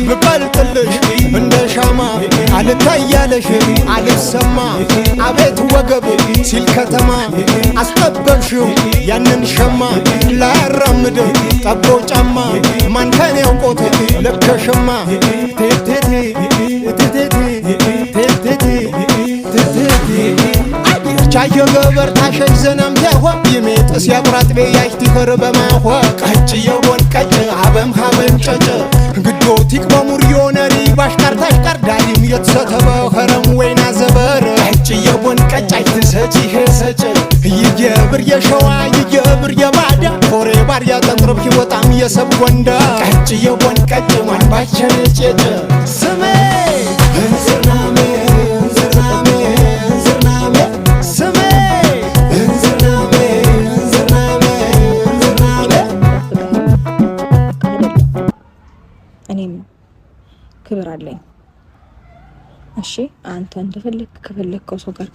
ብቀልጥልሽ እንደ ሻማ አልታያለሽ አልሰማ አቤት ወገብ ሲል ከተማ አስጠበብሽው ያንን ሸማ ላያራምድ ጠቦ ጫማ ማን ከኔ ያውቆት ለከሸማ ቴቴቴ ቴቴቴ ቴቴቴ ቴቴቴ ቻየ ገበር ታሸይ ዘናም ያሆ ይሜጥስ ያቁራጥ በያይት ይፈርበማሆ ቀጭ የወን ቀጭ አበም ሀበም ጨጨ ግዶቲክ በሙር ዮነሪ ባሽካርታሽ ቀርዳሊም የተሰተበ ኸረም ወይና ዘበር ቀጭ የወን ቀጭ አይትሰጪ ሄሰጭ ይየብር የሸዋ ይየብር የባዳ ፎሬ ባር ያጠጥርብ ይወጣም የሰብ ወንዳ ቀጭ የወን ቀጭ ማን ባቸነ ጨጨ ስሜ እንዝርናሜ ክብር አለኝ እሺ አንተ እንደፈለክ ከፈለከው ሰው ጋር